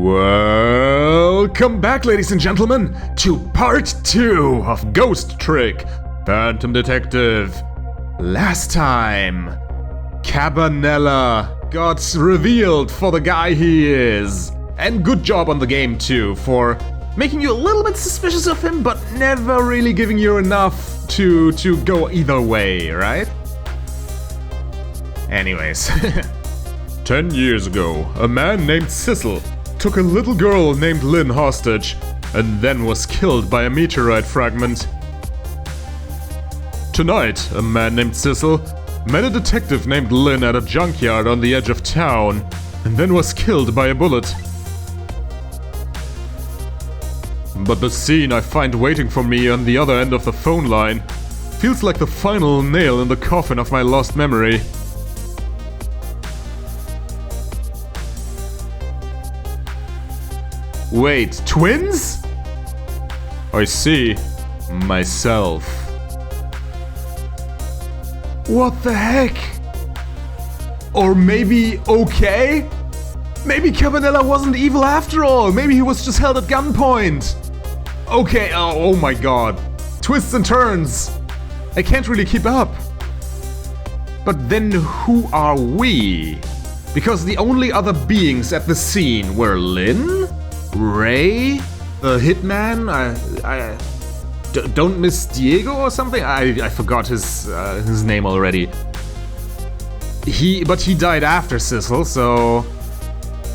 Welcome back, ladies and gentlemen, to part 2 of Ghost Trick, Phantom Detective. Last time, Cabanela got revealed for the guy he is. And good job on the game too, for making you a little bit suspicious of him, but never really giving you enough to go either way, right? Anyways. 10 years ago, a man named Cecil took a little girl named Lynn hostage, and then was killed by a meteorite fragment. Tonight, a man named Cecil met a detective named Lynn at a junkyard on the edge of town, and then was killed by a bullet. But the scene I find waiting for me on the other end of the phone line feels like the final nail in the coffin of my lost memory. Wait, twins? I see. Myself. What the heck? Or maybe okay? Maybe Cabanela wasn't evil after all. Maybe he was just held at gunpoint. Okay, oh my god. Twists and turns. I can't really keep up. But then who are we? Because the only other beings at the scene were Lynn? Ray? The hitman? Don't miss Diego or something? I forgot his name already. But he died after Cecil, so...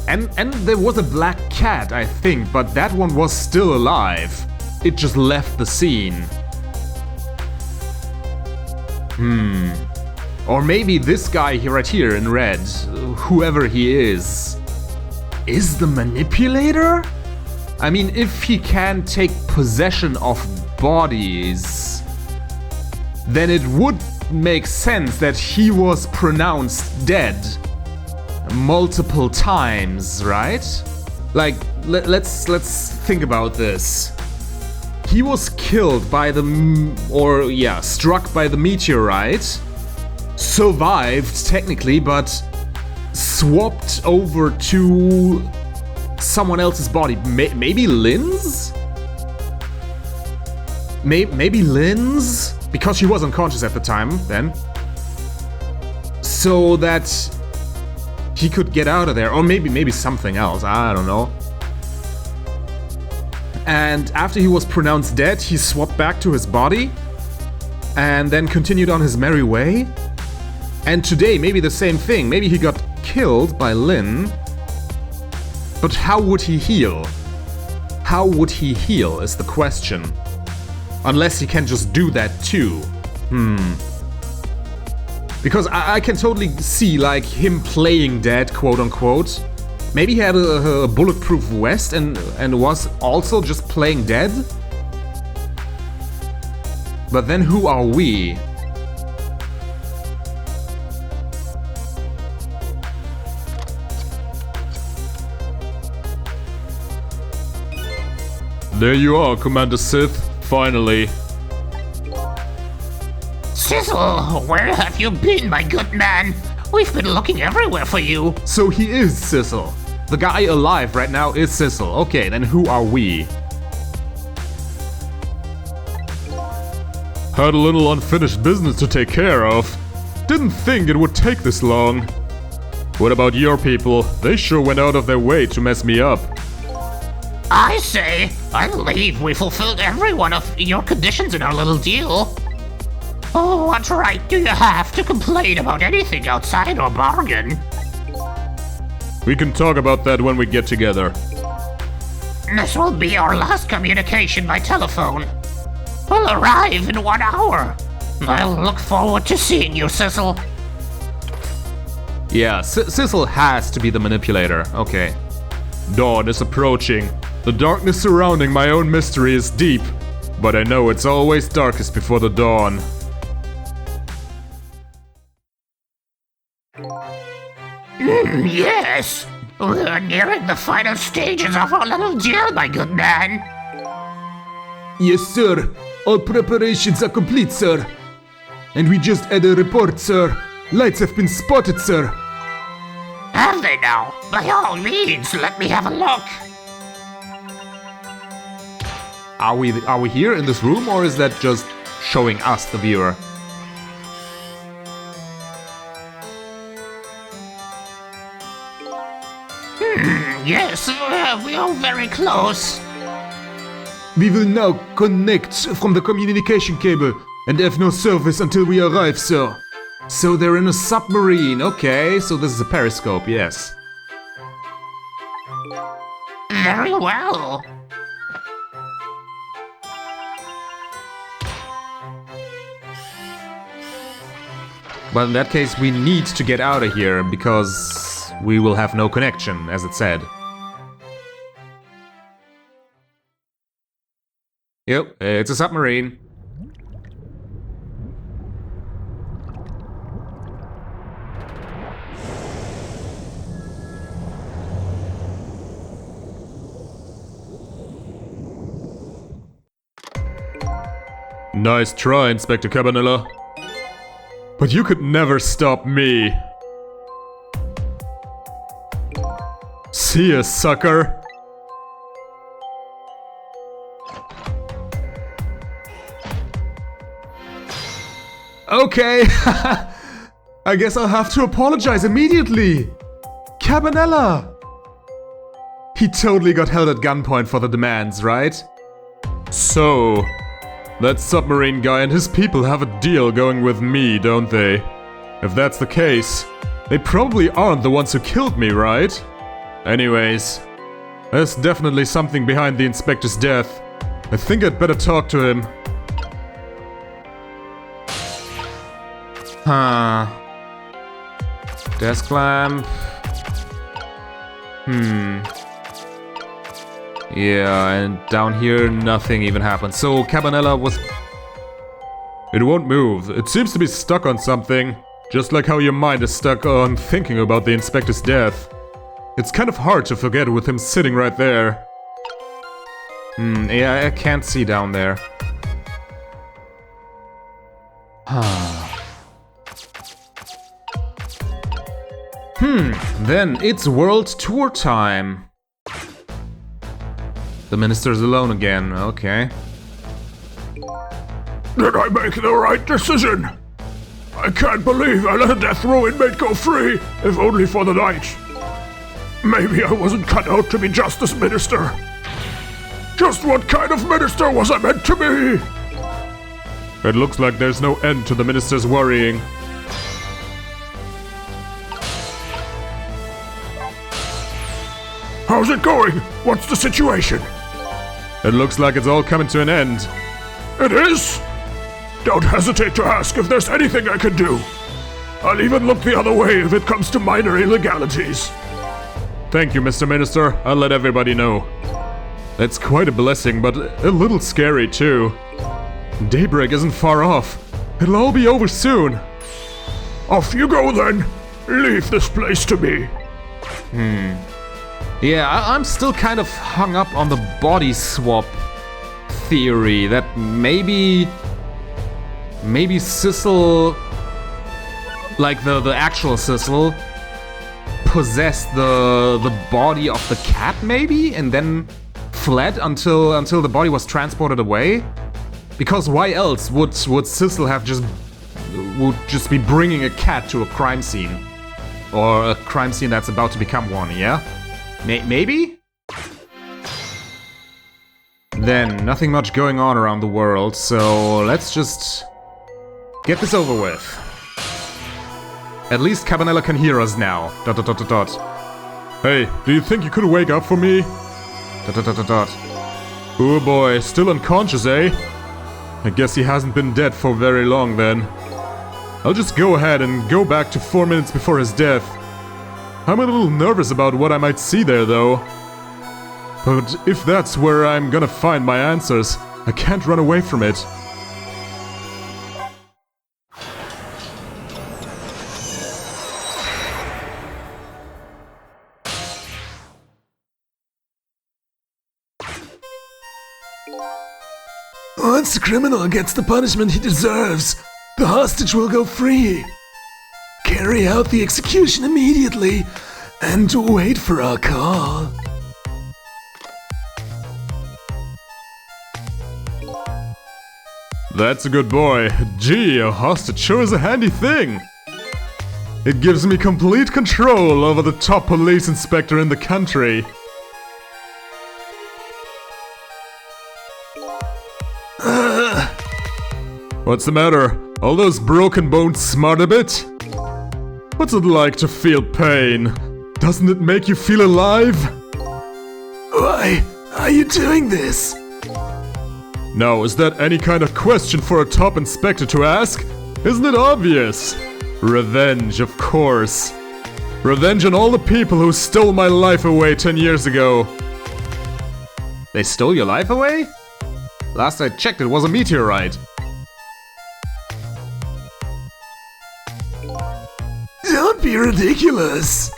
And there was a black cat, I think, but that one was still alive. It just left the scene. Or maybe this guy right here in red, whoever he is the manipulator? I mean, if he can take possession of bodies, then it would make sense that he was pronounced dead multiple times, right? Like, let's think about this. He was killed by struck by the meteorite, survived technically, but swapped over to someone else's body. Maybe Lynn's? Maybe Lynn's? Because she was unconscious at the time then. So that he could get out of there. Or maybe something else. I don't know. And after he was pronounced dead, he swapped back to his body. And then continued on his merry way. And today, maybe the same thing. Maybe he got killed by Lynn. But how would he heal? How would he heal is the question. Unless he can just do that too. Because I can totally see like him playing dead, quote unquote. Maybe he had a bulletproof vest and was also just playing dead? But then who are we? There you are, Commander Sith. Finally. Cecil, where have you been, my good man? We've been looking everywhere for you. So he is Cecil. The guy alive right now is Cecil. Okay, then who are we? Had a little unfinished business to take care of. Didn't think it would take this long. What about your people? They sure went out of their way to mess me up. I say, I believe we fulfilled every one of your conditions in our little deal. Oh, what right do you have to complain about anything outside our bargain? We can talk about that when we get together. This will be our last communication by telephone. We'll arrive in 1 hour. I'll look forward to seeing you, Cecil. Yeah, Cecil has to be the manipulator. Okay. Dawn is approaching. The darkness surrounding my own mystery is deep, but I know it's always darkest before the dawn. Yes, we're nearing the final stages of our little deal, my good man. Yes, sir. All preparations are complete, sir. And we just had a report, sir. Lights have been spotted, sir. Have they now? By all means, let me have a look. Are we here in this room, or is that just showing us, the viewer? Yes, we are very close. We will now connect from the communication cable and have no service until we arrive, sir. So they're in a submarine. Okay, so this is a periscope, yes. Very well. Well, in that case, we need to get out of here, because we will have no connection, as it said. Yep, it's a submarine. Nice try, Inspector Cabanilla. But you could never stop me. See ya, sucker. Okay. I guess I'll have to apologize immediately. Cabanella. He totally got held at gunpoint for the demands, right? So, that submarine guy and his people have a deal going with me, don't they? If that's the case, they probably aren't the ones who killed me, right? Anyways, there's definitely something behind the inspector's death. I think I'd better talk to him. Huh. Desk lamp. Yeah, and down here nothing even happened. So Cabanella was... It won't move. It seems to be stuck on something. Just like how your mind is stuck on thinking about the inspector's death. It's kind of hard to forget with him sitting right there. Yeah, I can't see down there. Then it's world tour time. The minister's alone again, okay. Did I make the right decision? I can't believe I let a death row inmate go free, if only for the night. Maybe I wasn't cut out to be justice minister. Just what kind of minister was I meant to be? It looks like there's no end to the minister's worrying. How's it going? What's the situation? It looks like it's all coming to an end. It is? Don't hesitate to ask if there's anything I can do. I'll even look the other way if it comes to minor illegalities. Thank you, Mr. Minister. I'll let everybody know. That's quite a blessing, but a little scary too. Daybreak isn't far off. It'll all be over soon. Off you go then. Leave this place to me. Yeah, I'm still kind of hung up on the body swap theory that maybe Sissel, like the actual Sissel, possessed the body of the cat maybe, and then fled until the body was transported away. Because why else would Sissel have just be bringing a cat to a crime scene, or a crime scene that's about to become one? Yeah. Maybe? Then, nothing much going on around the world, so let's just get this over with. At least Cabanella can hear us now. ... Hey, do you think you could wake up for me? ... Oh boy, still unconscious, eh? I guess he hasn't been dead for very long then. I'll just go ahead and go back to 4 minutes before his death. I'm a little nervous about what I might see there, though. But if that's where I'm gonna find my answers, I can't run away from it. Once the criminal gets the punishment he deserves, the hostage will go free. Carry out the execution immediately, And wait for our call. That's a good boy. Gee, a hostage sure is a handy thing. It gives me complete control over the top police inspector in the country. What's the matter? All those broken bones smart a bit? What's it like to feel pain? Doesn't it make you feel alive? Why are you doing this? Now, is that any kind of question for a top inspector to ask? Isn't it obvious? Revenge, of course. Revenge on all the people who stole my life away 10 years ago. They stole your life away? Last I checked, it was a meteorite. Don't be ridiculous.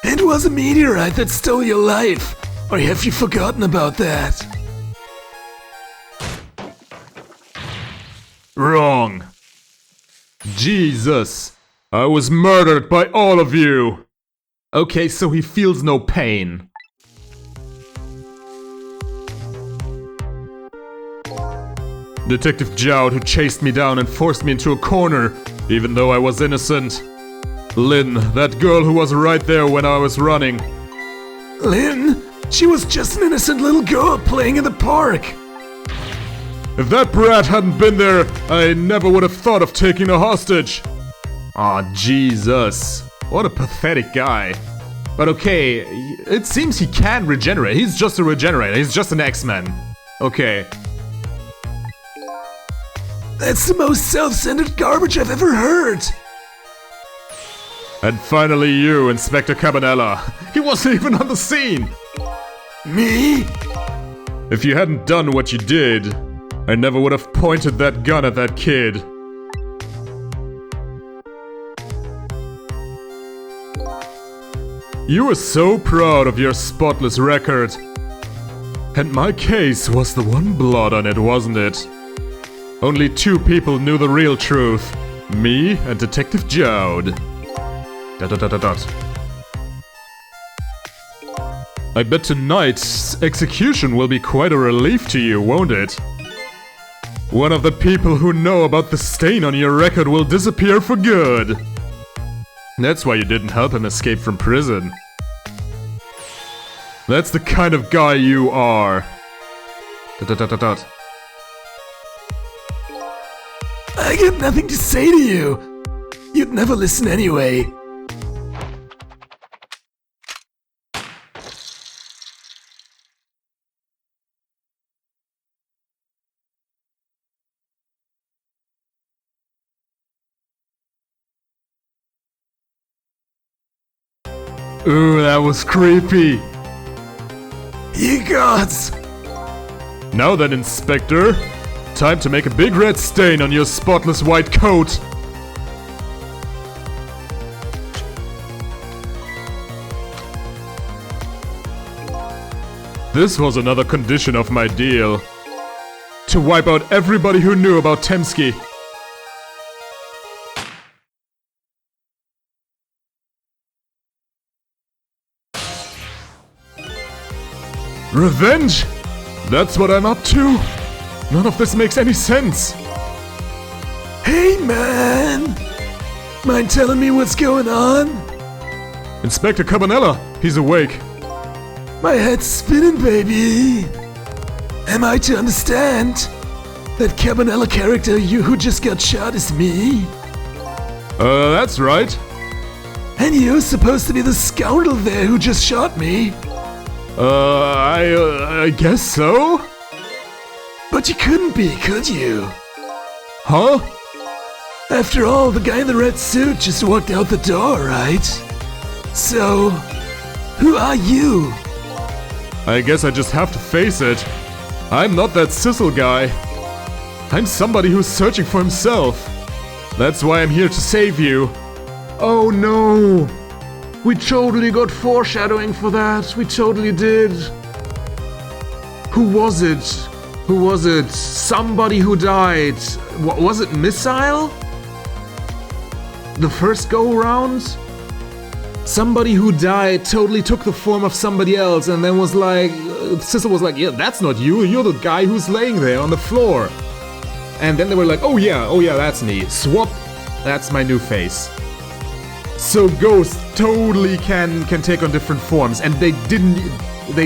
It was a meteorite that stole your life. Or have you forgotten about that? Wrong. Jesus. I was murdered by all of you. Okay, so he feels no pain. Detective Jowd, who chased me down and forced me into a corner, even though I was innocent. Lynn, that girl who was right there when I was running. Lynn? She was just an innocent little girl playing in the park. If that brat hadn't been there, I never would have thought of taking a hostage. Aw, Jesus. What a pathetic guy. But okay, it seems he can regenerate. He's just a regenerator. He's just an X-Men. Okay. That's the most self-centered garbage I've ever heard. And finally you, Inspector Cabanela. He wasn't even on the scene. Me? If you hadn't done what you did, I never would have pointed that gun at that kid. You were so proud of your spotless record. And my case was the one blot on it, wasn't it? Only two people knew the real truth. Me and Detective Jowd. ... I bet tonight's execution will be quite a relief to you, won't it? One of the people who know about the stain on your record will disappear for good. That's why you didn't help him escape from prison. That's the kind of guy you are. ... I got nothing to say to you. You'd never listen anyway. Ooh, that was creepy. You gods! Now then, Inspector. Time to make a big red stain on your spotless white coat. This was another condition of my deal. To wipe out everybody who knew about Temsky. Revenge? That's what I'm up to? None of this makes any sense. Hey man! Mind telling me what's going on? Inspector Cabanela, he's awake. My head's spinning, baby. Am I to understand that Cabanela character who just got shot is me? That's right. And you're supposed to be the scoundrel there who just shot me. I guess so? But you couldn't be, could you? Huh? After all, the guy in the red suit just walked out the door, right? So, who are you? I guess I just have to face it. I'm not that sizzle guy. I'm somebody who's searching for himself. That's why I'm here to save you. Oh no! We totally got foreshadowing for that. We totally did. Who was it? Who was it? Somebody who died. Was it Missile? The first go-round? Somebody who died totally took the form of somebody else and then was like, Sister was like, yeah, that's not you, you're the guy who's laying there on the floor. And then they were like, oh yeah, that's me. Swap, that's my new face. So ghosts totally can take on different forms, and they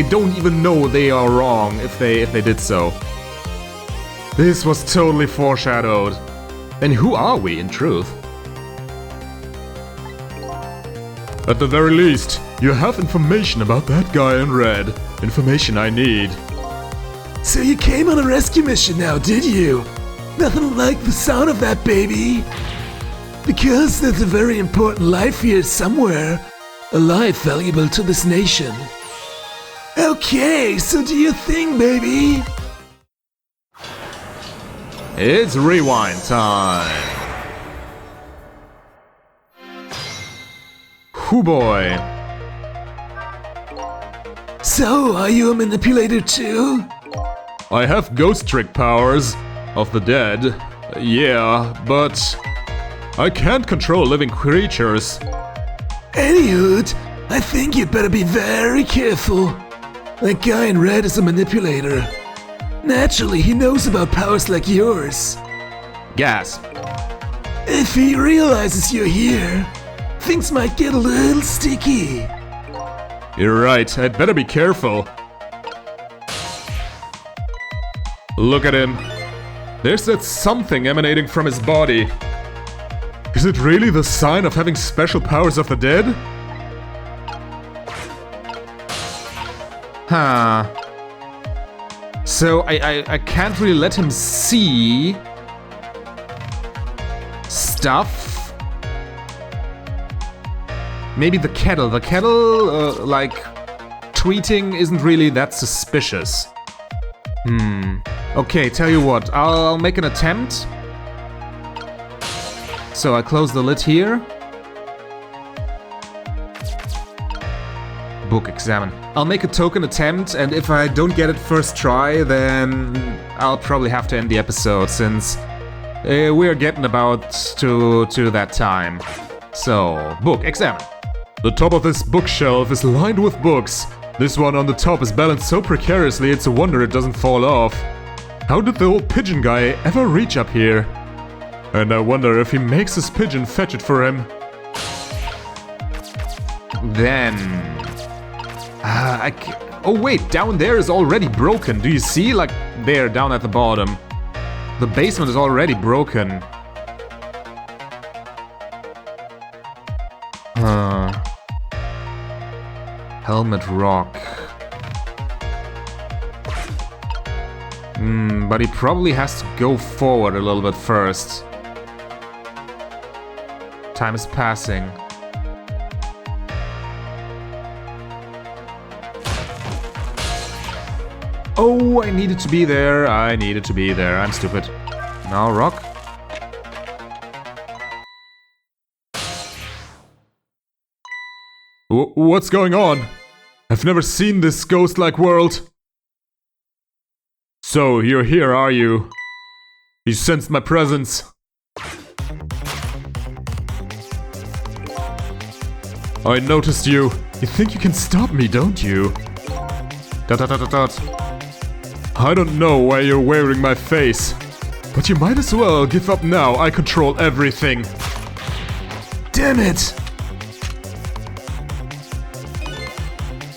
don't even know they are wrong if they did so. This was totally foreshadowed. And who are we in truth? At the very least, you have information about that guy in red. Information I need. So you came on a rescue mission now, did you? Nothing like the sound of that, baby. Because there's a very important life here somewhere. A life valuable to this nation. Okay, so do your thing, baby. It's rewind time. Hoo boy. So, are you a manipulator too? I have ghost trick powers of the dead. Yeah, but I can't control living creatures. Anywho, I think you'd better be very careful. That guy in red is a manipulator. Naturally, he knows about powers like yours. Gasp. If he realizes you're here, things might get a little sticky. You're right, I'd better be careful. Look at him. There's that something emanating from his body. Is it really the sign of having special powers of the dead? Huh. So I can't really let him see stuff. Maybe the kettle. The kettle, like, tweeting isn't really that suspicious. Okay, tell you what, I'll make an attempt. So I close the lid here. Book examine. I'll make a token attempt, and if I don't get it first try, then I'll probably have to end the episode, since we're getting about to that time. So, book examine. The top of this bookshelf is lined with books. This one on the top is balanced so precariously it's a wonder it doesn't fall off. How did the old pigeon guy ever reach up here? And I wonder if he makes his pigeon fetch it for him. Then... oh wait, down there is already broken. Do you see? Like, there, down at the bottom. The basement is already broken. Helmet rock. But he probably has to go forward a little bit first. Time is passing. Oh, I needed to be there. I'm stupid. Now rock. What's going on? I've never seen this ghost-like world. So, you're here, are you? You sensed my presence. I noticed you. You think you can stop me, don't you? ... I don't know why you're wearing my face, but you might as well give up now. I control everything. Damn it!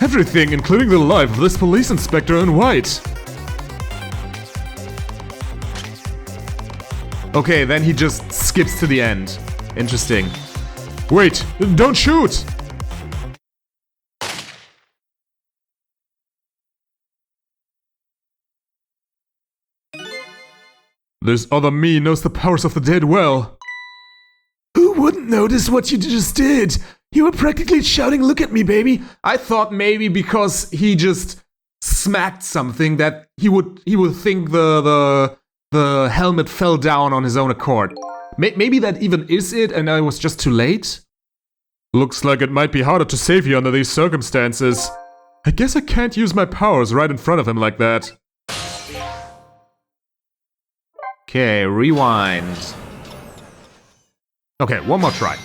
Everything, including the life of this police inspector in white. Okay, then he just skips to the end. Interesting. Wait, don't shoot! This other me knows the powers of the dead well. Who wouldn't notice what you just did? You were practically shouting, "Look at me, baby!" I thought maybe because he just smacked something that he would think the helmet fell down on his own accord. Maybe that even is it and I was just too late? Looks like it might be harder to save you under these circumstances. I guess I can't use my powers right in front of him like that. Okay, rewind. Okay, one more try.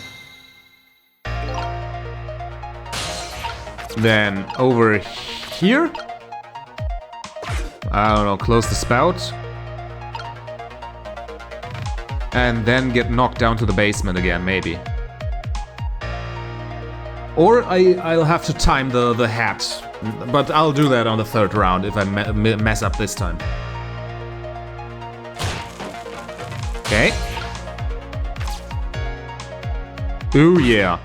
Then over here? I don't know, close the spout. And then get knocked down to the basement again, maybe. Or I'll have to time the hat. But I'll do that on the third round if I mess up this time. Okay. Ooh, yeah.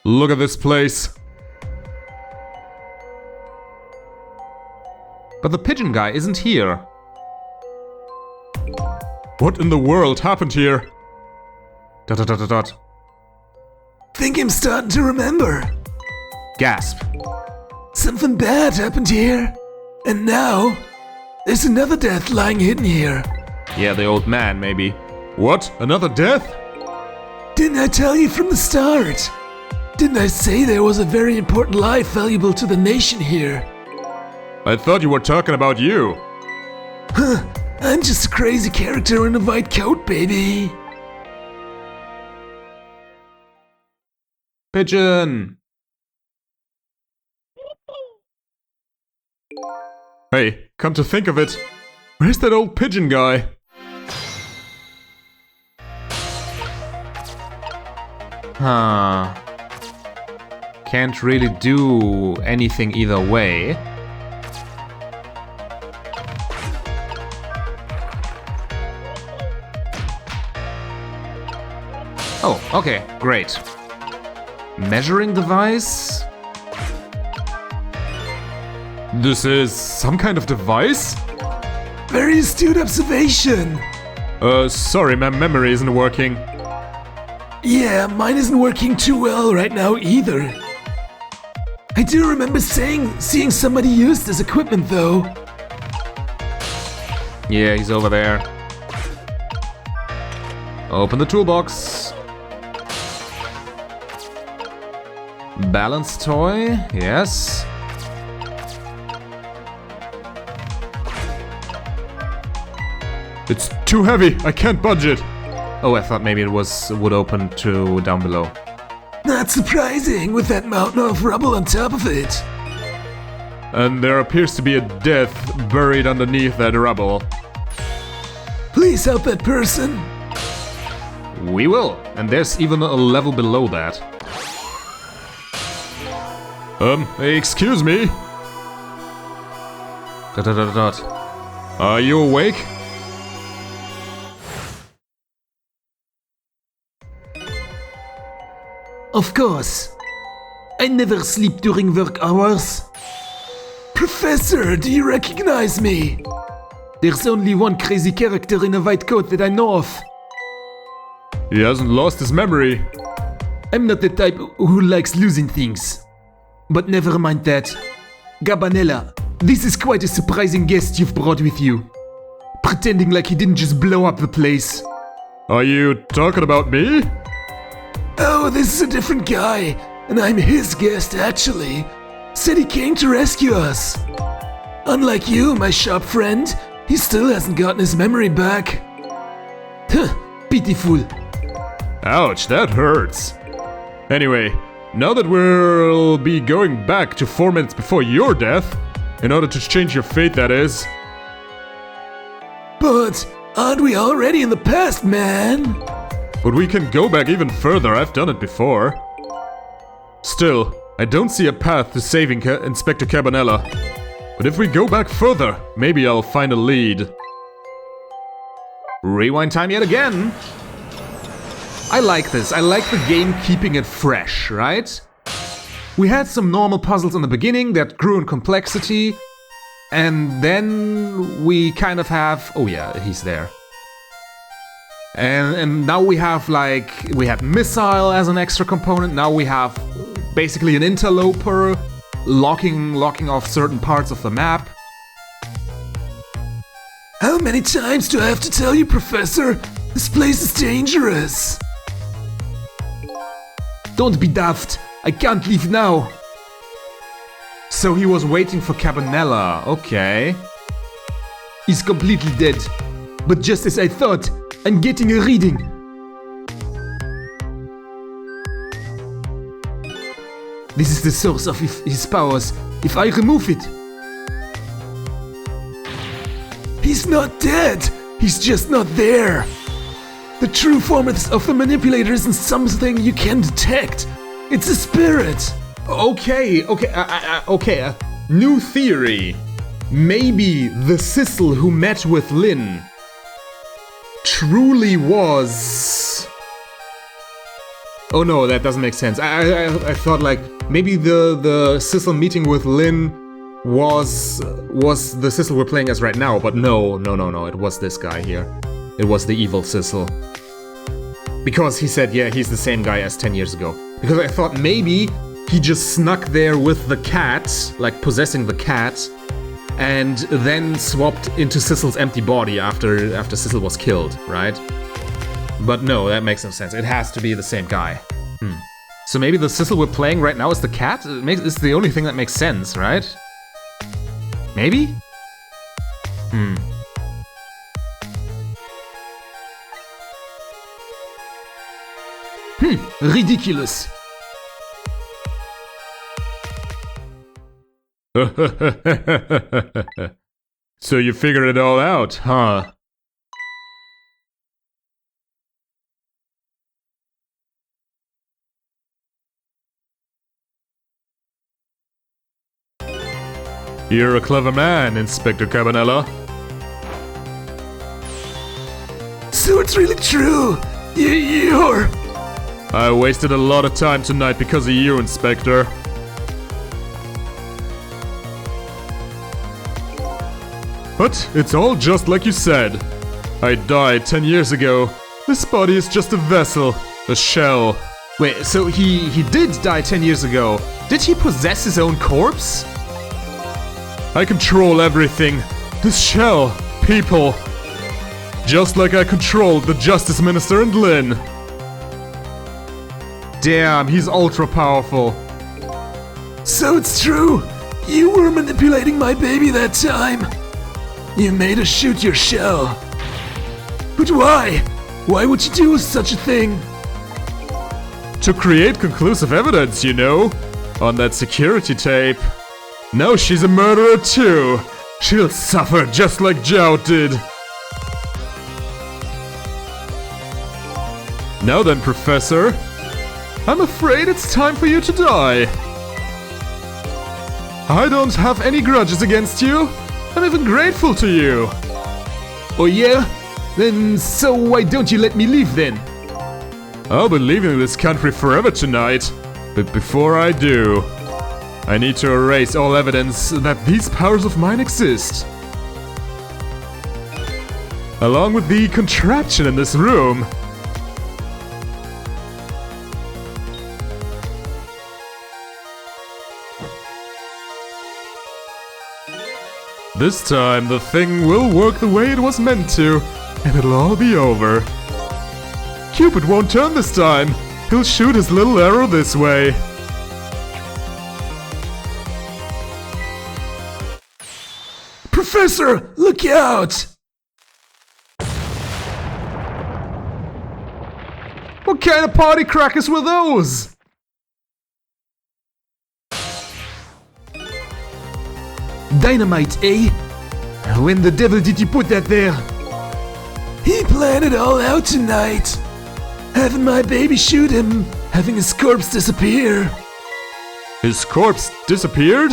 Look at this place. But the pigeon guy isn't here. What in the world happened here? Dot dot dot dot dot. Think I'm starting to remember. Gasp. Something bad happened here. And now, there's another death lying hidden here. Yeah, the old man, maybe. What? Another death? Didn't I tell you from the start? Didn't I say there was a very important life valuable to the nation here? I thought you were talking about you. Huh, I'm just a crazy character in a white coat, baby. Pigeon! Hey, come to think of it, where's that old pigeon guy? Huh. Can't really do anything either way. Oh, okay, great. Measuring device? This is some kind of device? Very astute observation. Sorry, my memory isn't working. Yeah, mine isn't working too well right now either. I do remember seeing somebody use this equipment though. Yeah, he's over there. Open the toolbox. Balance toy, yes. It's too heavy, I can't budge it. Oh, I thought maybe it would open to down below. Not surprising with that mountain of rubble on top of it. And there appears to be a death buried underneath that rubble. Please help that person. We will, and there's even a level below that. Excuse me? Dot dot dot dot. Are you awake? Of course. I never sleep during work hours. Professor, do you recognize me? There's only one crazy character in a white coat that I know of. He hasn't lost his memory. I'm not the type who likes losing things. But never mind that. Gabanella, this is quite a surprising guest you've brought with you. Pretending like he didn't just blow up the place. Are you talking about me? Oh, this is a different guy, and I'm his guest actually. Said he came to rescue us. Unlike you, my sharp friend, he still hasn't gotten his memory back. Huh, pitiful. Ouch, that hurts. Anyway, now that we'll be going back to 4 minutes before your death, in order to change your fate, that is. But aren't we already in the past, man? But we can go back even further, I've done it before. Still, I don't see a path to saving Inspector Cabanella. But if we go back further, maybe I'll find a lead. Rewind time yet again. I like this. I like the game keeping it fresh, right? We had some normal puzzles in the beginning that grew in complexity. And then we kind of have... Oh yeah, he's there. And now we have we had missile as an extra component. Now we have basically an interloper locking off certain parts of the map. How many times do I have to tell you, Professor? This place is dangerous. Don't be daft. I can't leave now. So he was waiting for Cabanella. Okay. He's completely dead. But just as I thought, I'm getting a reading. This is the source of his powers. If I remove it... He's not dead! He's just not there! The true form of the manipulator isn't something you can detect. It's a spirit! Okay. New theory. Maybe the Sissel who met with Lynn truly was... Oh no, that doesn't make sense. I thought like maybe the Sissel meeting with Lynn was the Sissel we're playing as right now, but no, it was this guy here. It was the evil Sissel. Because he said, yeah, he's the same guy as 10 years ago. Because I thought maybe he just snuck there with the cat, like possessing the cat, and then swapped into Sissel's empty body after Sissel was killed, right? But no, that makes no sense. It has to be the same guy. So maybe the Sissel we're playing right now is the cat? It's the only thing that makes sense, right? Maybe? Ridiculous. So you figured it all out, huh? You're a clever man, Inspector Cabanella. So it's really true. You're... I wasted a lot of time tonight because of you, Inspector. But it's all just like you said. I died 10 years ago. This body is just a vessel, a shell. Wait, so he did die 10 years ago. Did he possess his own corpse? I control everything. This shell, people. Just like I controlled the Justice Minister and Lynn. Damn, he's ultra powerful. So it's true. You were manipulating my baby that time. You made us shoot your shell. But why? Why would you do such a thing? To create conclusive evidence, you know. On that security tape. Now she's a murderer too. She'll suffer just like Zhao did. Now then, Professor. I'm afraid it's time for you to die. I don't have any grudges against you. I'm even grateful to you. Oh yeah? Then so why don't you let me leave then? I'll be leaving this country forever tonight. But before I do, I need to erase all evidence that these powers of mine exist. Along with the contraption in this room. This time, the thing will work the way it was meant to, and it'll all be over. Cupid won't turn this time. He'll shoot his little arrow this way. Professor, look out! What kind of party crackers were those? Dynamite, eh? When the devil did you put that there? He planned it all out tonight. Having my baby shoot him, having his corpse disappear. His corpse disappeared?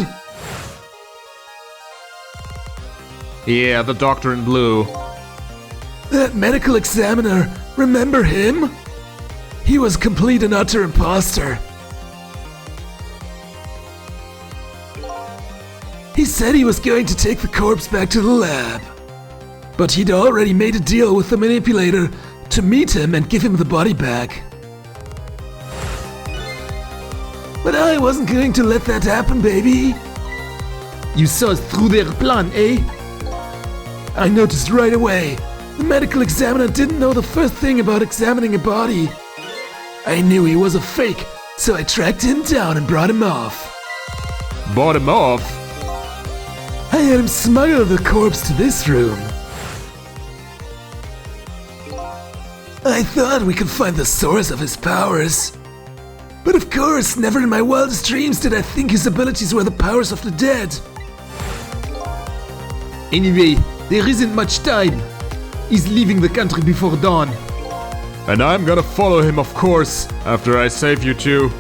Yeah, the doctor in blue. That medical examiner, remember him? He was complete and utter imposter. He said he was going to take the corpse back to the lab. But he'd already made a deal with the manipulator to meet him and give him the body back. But I wasn't going to let that happen, baby. You saw through their plan, eh? I noticed right away. The medical examiner didn't know the first thing about examining a body. I knew he was a fake, so I tracked him down and brought him off. Bought him off? I had him smuggle the corpse to this room. I thought we could find the source of his powers. But of course, never in my wildest dreams did I think his abilities were the powers of the dead. Anyway, there isn't much time. He's leaving the country before dawn. And I'm gonna follow him, of course, after I save you two.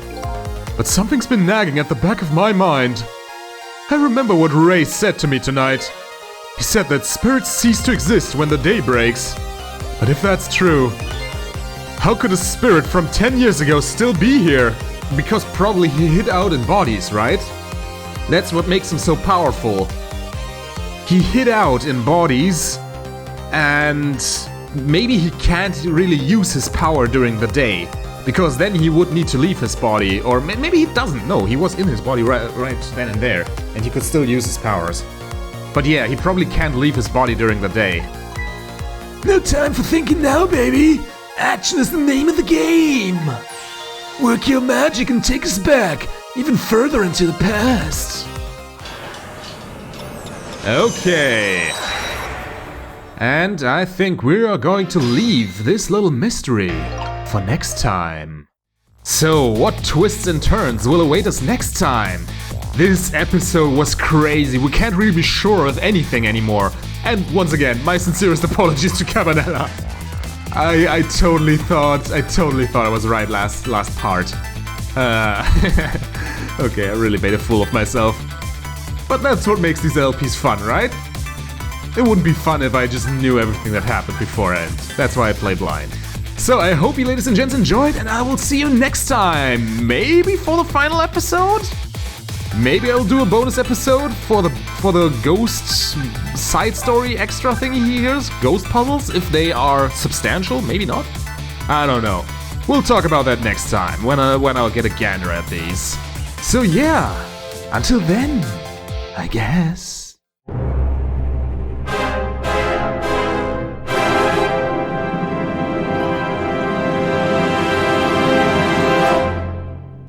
But something's been nagging at the back of my mind. I remember what Ray said to me tonight. He said that spirits cease to exist when the day breaks. But if that's true, how could a spirit from 10 years ago still be here? Because probably he hid out in bodies, right? That's what makes him so powerful. He hid out in bodies, and maybe he can't really use his power during the day, because then he would need to leave his body, or maybe he doesn't. No, he was in his body right then and there, and he could still use his powers. But yeah, he probably can't leave his body during the day. No time for thinking now, baby. Action is the name of the game. Work your magic and take us back, even further into the past. Okay. And I think we are going to leave this little mystery for next time. So, what twists and turns will await us next time? This episode was crazy. We can't really be sure of anything anymore. And once again, my sincerest apologies to Cabanella. I totally thought I was right last part. Okay, I really made a fool of myself. But that's what makes these LPs fun, right? It wouldn't be fun if I just knew everything that happened beforehand. That's why I play blind. So I hope you ladies and gents enjoyed, and I will see you next time. Maybe for the final episode? Maybe I'll do a bonus episode for the ghost side story extra thingy here. Ghost puzzles, if they are substantial, maybe not. I don't know. We'll talk about that next time when I'll get a gander at these. So yeah, until then, I guess.